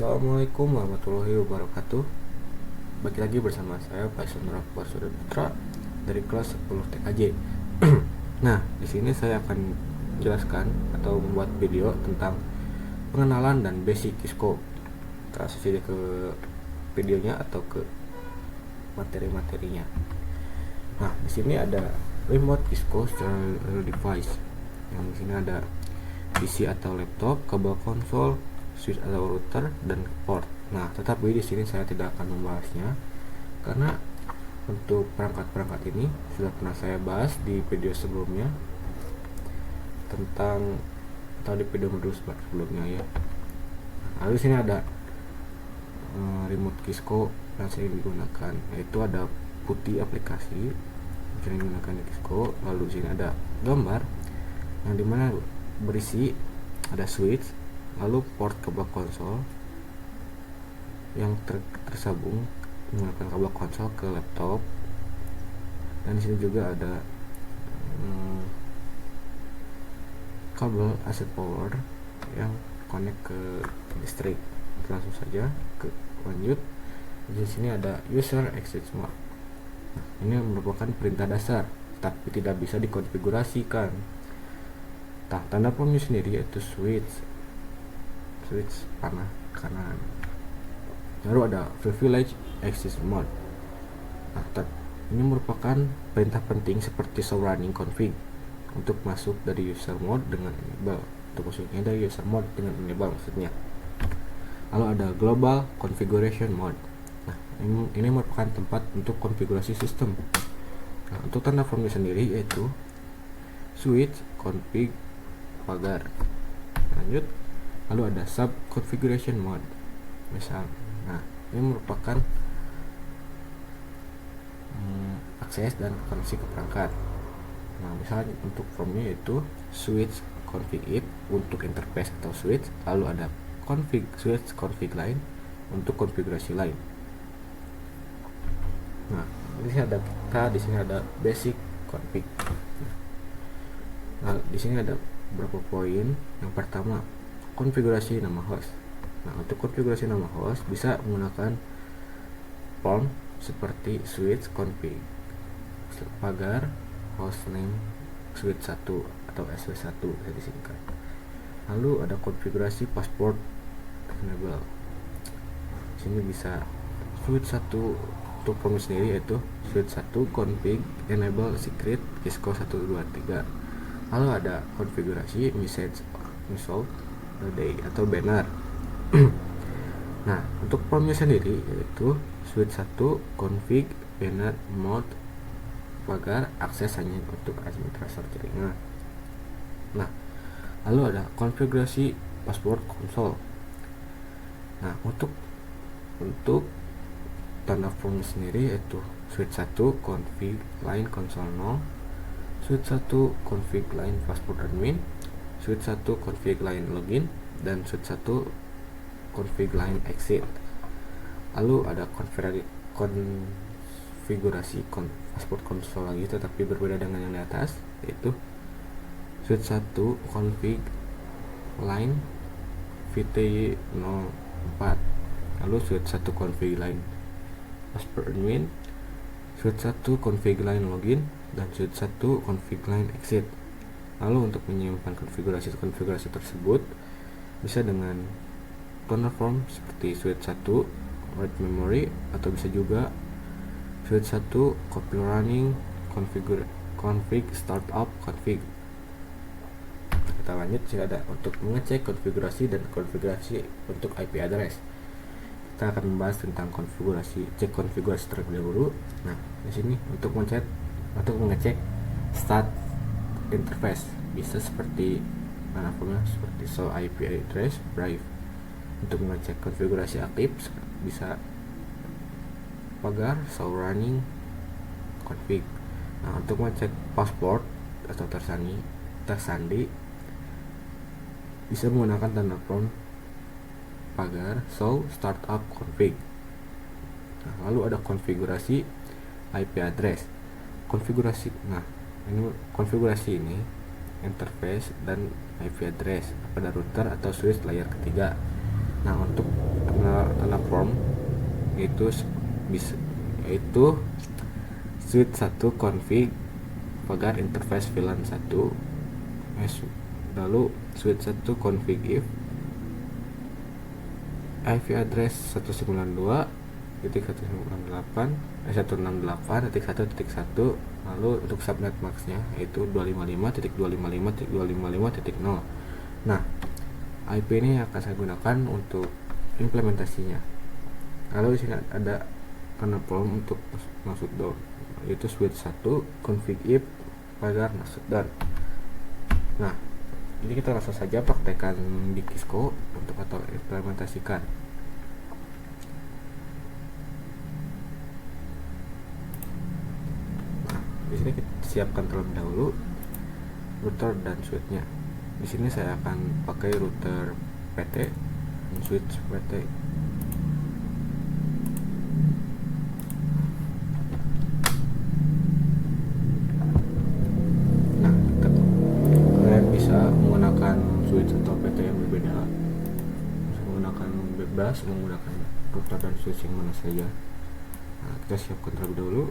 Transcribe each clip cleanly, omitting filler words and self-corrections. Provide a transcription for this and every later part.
Assalamualaikum warahmatullahi wabarakatuh. Balik lagi bersama saya Pak Sundra Putra dari kelas 10 TKJ. Nah, di sini saya akan menjelaskan atau membuat video tentang pengenalan dan basic Cisco. Kita langsung saja ke videonya atau ke materi-materinya. Nah, di sini ada remote Cisco serial device. Yang di sini ada PC atau laptop, kabel konsol, switch atau router, dan port. Nah, tetapi di sini saya tidak akan membahasnya karena untuk perangkat-perangkat ini sudah pernah saya bahas di video sebelumnya tentang atau di video modul sebelumnya ya. Lalu di sini ada remote Cisco yang sering digunakan, yaitu ada putih aplikasi yang sering digunakan di Cisco. Lalu di sini ada gambar yang dimana berisi ada switch, lalu port kabel konsol yang tersambung menggunakan kabel konsol ke laptop, dan di sini juga ada kabel AC power yang connect ke listrik. Langsung saja ke lanjut. Di sini ada user access mode. Nah, ini merupakan perintah dasar tapi tidak bisa dikonfigurasikan. Nah, tanda promnya sendiri yaitu switch panah kanan. Lalu ada privilege access mode. Nah, ini merupakan perintah penting seperti show running config untuk masuk dari user mode dengan enable. Untuk masuknya dari user mode dengan enable maksudnya. Lalu ada global configuration mode. Nah, ini merupakan tempat untuk konfigurasi sistem. Nah, untuk tanda promnya sendiri yaitu switch config pagar. Lanjut. Lalu ada sub configuration mode. Misal, nah ini merupakan akses dan koneksi ke perangkat. Nah, misalnya untuk promnya yaitu switch config if untuk interface atau switch, lalu ada switch config line untuk konfigurasi lain. Nah, di sini ada basic config. Nah, di sini ada beberapa poin. Yang pertama, konfigurasi nama host. Nah, untuk konfigurasi nama host bisa menggunakan prompt seperti switch config pagar hostname switch 1 atau sw1 bisa disingkat. Lalu ada konfigurasi password enable. Sini bisa switch 1 untuk prompt sendiri yaitu switch 1 config enable secret Cisco 123. Lalu ada konfigurasi message day atau banner. Nah, untuk promptnya sendiri yaitu switch 1 config banner mode pagar akses hanya untuk administrator jaringan. Nah, lalu ada konfigurasi password konsol. Nah, untuk tanda prompt sendiri yaitu switch 1 config line console 0, switch 1 config line password admin, switch 1 config line login, dan switch 1 config line exit. Lalu ada konfigurasi password konsol lagi tetapi berbeda dengan yang di atas, yaitu switch 1 config line VTY04, lalu switch 1 config line password admin, switch 1 config line login, dan switch 1 config line exit. Lalu untuk menyimpan konfigurasi tersebut bisa dengan tanda prompt seperti switch 1 write memory, atau bisa juga switch 1 copy running config startup config. Kita lanjut, sini ada untuk mengecek konfigurasi dan konfigurasi untuk IP address. Kita akan membahas tentang cek konfigurasi terlebih dahulu. Nah, di sini untuk mengecek start interface bisa seperti seperti show IP address brave. Untuk mengecek konfigurasi aktif bisa pagar show running config. Nah, untuk mengecek password atau tersandi bisa menggunakan tanda prompt pagar show startup config. Nah, lalu ada konfigurasi IP address. Konfigurasi ini interface dan IP address pada router atau switch layer ketiga. Nah, untuk tanda form itu bisa, yaitu switch 1 config pagar interface VLAN 1, lalu switch 1 config if IP address 192.168.168.1.1, lalu untuk subnet maxnya yaitu 255.255.255.0. Nah, IP ini akan saya gunakan untuk implementasinya. Lalu di sini ada kernel form untuk masuk down, yaitu switch 1 config if pagar masuk down. Nah, jadi kita langsung saja praktekkan di Kisco untuk atau implementasikan. Nah, di sini kita siapkan terlebih dahulu router dan switchnya. Di sini saya akan pakai router PT dan switch PT. Nah, kalian bisa menggunakan switch atau PT yang berbeda, bisa menggunakan bebas, menggunakan router dan switch yang mana saja. Nah, kita siapkan terlebih dahulu.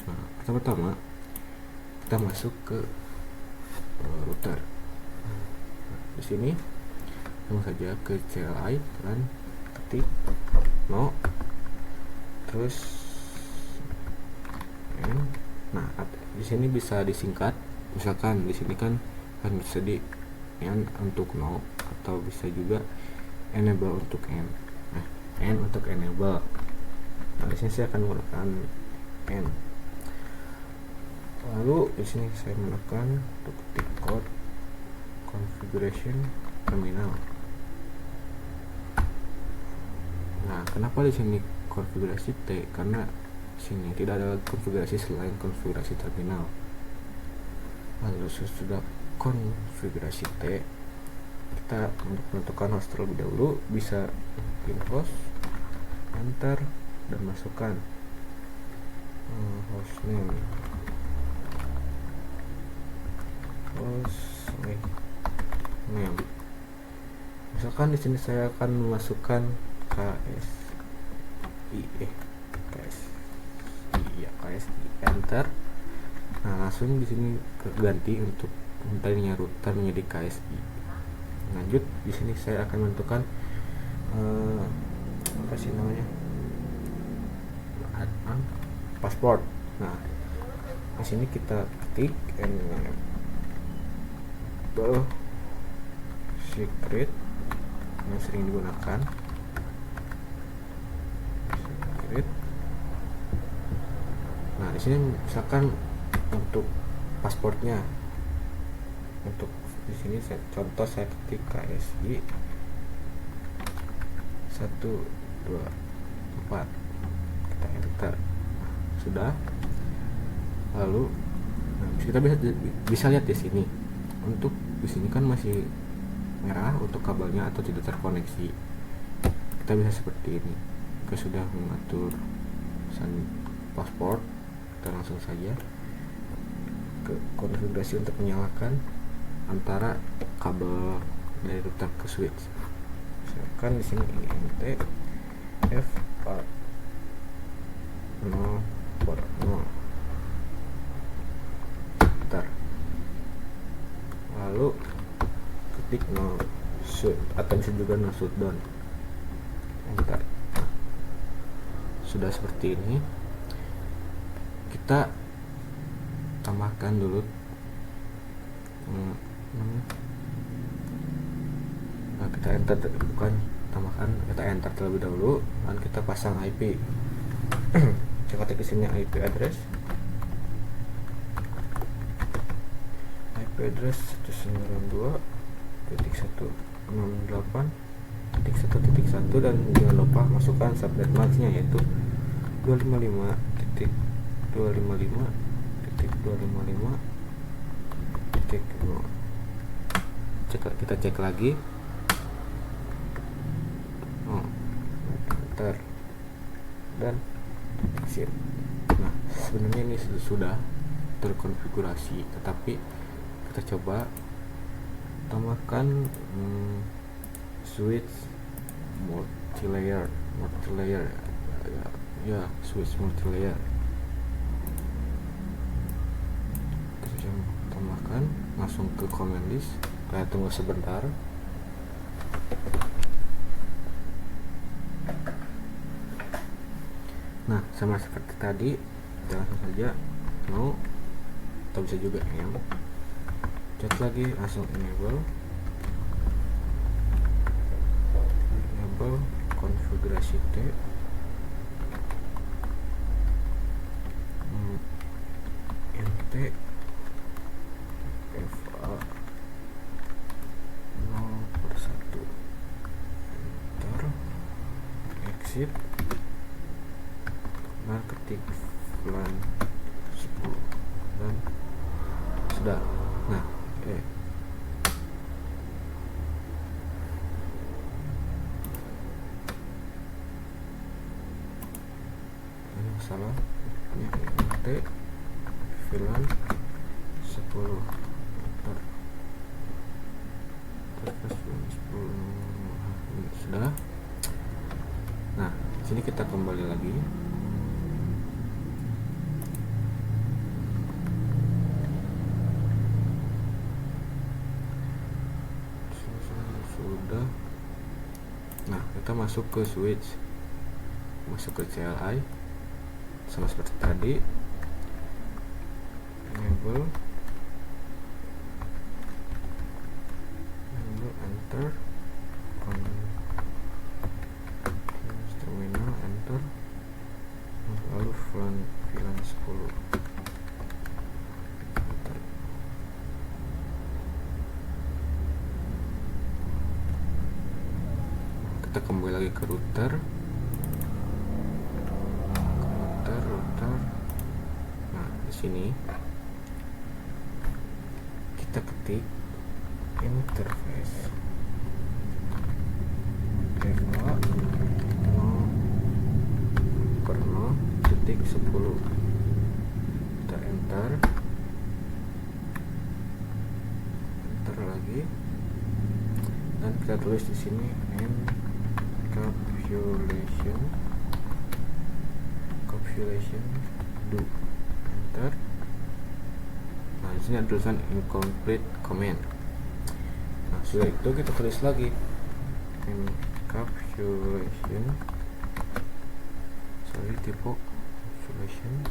Nah, pertama-tama kita masuk ke router. Di sini langsung saja ke CLI dan ketik no, terus n. Nah, di sini bisa disingkat, misalkan di sini kan bisa di n untuk no, atau bisa juga enable untuk n. Nah, n untuk enable. Nah, di sini saya akan menggunakan n. Lalu di sini saya menekan untuk ketik code configuration terminal. Nah, kenapa di sini konfigurasi T? Karena di sini tidak ada konfigurasi selain konfigurasi terminal. Lalu sesudah konfigurasi T, kita untuk menentukan host terlebih dahulu bisa bikin host, enter, dan masukkan hostname, name. Misalkan di sini saya akan memasukkan KSI, enter. Nah, langsung di sini ganti untuk tadinya router menjadi KSI. Lanjut, di sini saya akan menentukan apa sih namanya, password. Nah, di sini kita ketik enable secret yang sering digunakan, secret. Nah, di sini misalkan untuk passwordnya, untuk di sini contoh saya ketik KSI 124, kita enter. Nah, sudah. Lalu kita bisa lihat di sini, untuk di sini kan masih merah untuk kabelnya atau tidak terkoneksi. Kita bisa seperti ini. Kita sudah mengatur password, kita langsung saja ke konfigurasi untuk menyalakan antara kabel dari router ke switch. Misalkan di sini int f 0 enter. Lalu ketik no shoot, atau bisa juga no shutdown, enter. Sudah seperti ini. Kita tambahkan dulu nah, kita enter, bukan tambahkan, kita enter terlebih dahulu dan kita pasang IP. Kita ketik di sini IP address 192.168.1.1 dan jangan lupa masukkan subnet maxnya yaitu 255.255.255.0. Kita cek lagi. Enter dan exit. Nah, sebenarnya ini sudah terkonfigurasi, tetapi kita coba tambahkan switch mode. multilayer ya, switch multilayer. Kita bisa tambahkan langsung ke command list. Kita tunggu sebentar. Nah, sama seperti tadi, kita langsung saja mau, atau bisa juga yang chat lagi, langsung enable konfigurasi T, nt fa 0/1, enter, exit, dan ketik VLAN 10 dan sudah. Nah, ini salah ya, nt VLAN 10 enter, sudah. Nah, sini kita kembali lagi. Sudah. Nah, kita masuk ke switch, masuk ke CLI sama seperti tadi, enable enter, terminal enter, lalu VLAN 10 enter. Kita kembali lagi ke router. Nah, di sini kita ketik interface fa 0/10, kita enter lagi, dan kita tulis di sini encapsulation do, enter. Nah, di sini ada tulisan incomplete command. Nah, sudah itu kita tulis lagi encapsulation,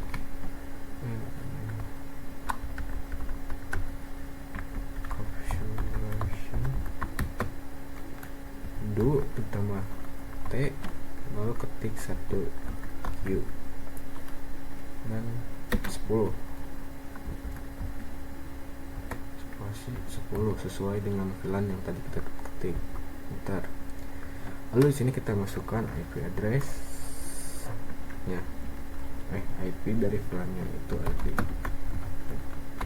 do ditambah T, lalu ketik 1 U dan 10 sesuai dengan VLAN yang tadi kita ketik, enter. Lalu di sini kita masukkan IP address ya, IP dari VLAN-nya, itu IP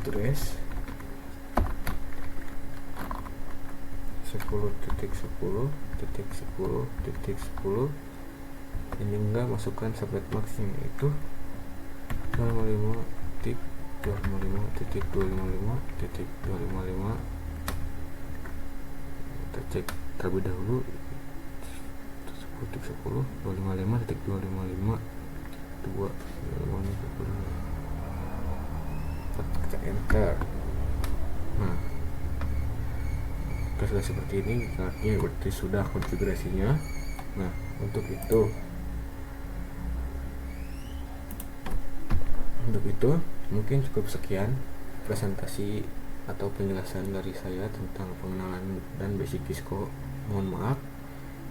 address 10.10.10.10. ini enggak masukkan subnet max-nya, yaitu 255.255.255. Kita cek terlebih dahulu 10.10 255.255.2. Kita enter. Nah, sudah seperti ini, artinya berarti sudah konfigurasinya. Nah, untuk itu mungkin cukup sekian presentasi atau penjelasan dari saya tentang pengenalan dan basic Cisco. Mohon maaf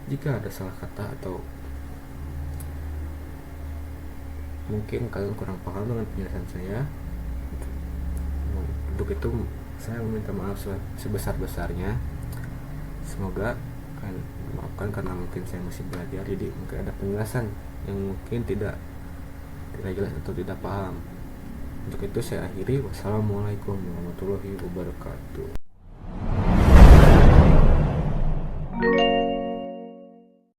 jika ada salah kata atau mungkin kalian kurang paham dengan penjelasan saya. Untuk itu saya meminta maaf sebesar-besarnya. Semoga kalian maafkan karena mungkin saya masih belajar, jadi mungkin ada penjelasan yang mungkin tidak jelas atau tidak paham. Untuk itu saya akhiri. Wassalamualaikum warahmatullahi wabarakatuh.